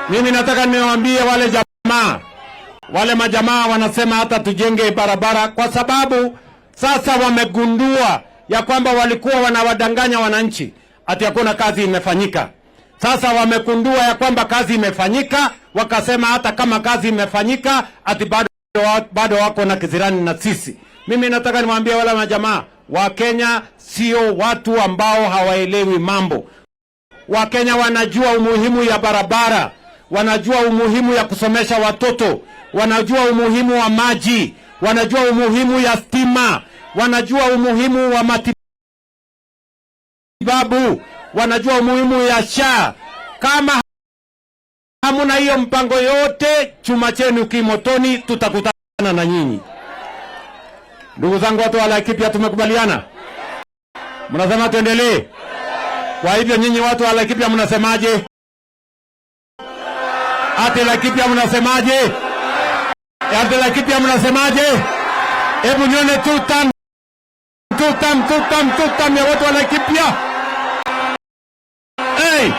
Mimi nataka niwaambie wale majamaa wanasema hata tujenge barabara, kwa sababu sasa wamegundua ya kwamba walikuwa wanawadanganya wananchi ati hakuna kazi imefanyika. Sasa wamegundua ya kwamba kazi imefanyika, wakasema hata kama kazi imefanyika ati bado wako na kizirani na sisi. Mimi nataka niwaambie wale majamaa, Wakenya sio watu ambao hawaelewi mambo. Wakenya wanajua umuhimu ya barabara, wanajua umuhimu ya kusomesha watoto, wanajua umuhimu wa maji, wanajua umuhimu ya stima, wanajua umuhimu wa matibabu, wanajua umuhimu ya SHA. Kama hamuna hiyo mpango yote, chuma chenu kimotoni, tutakutana na nyinyi. Ndugu zangu watu wa Laikipia, tumekubaliana? Mnasema tuendelee? Kwa hivyo nyinyi watu wa Laikipia mnasemaje? Ati Laikipia mnasemaje? Ati Laikipia mnasemaje? Hebu nione tutam ya watu wa Laikipia. Hey!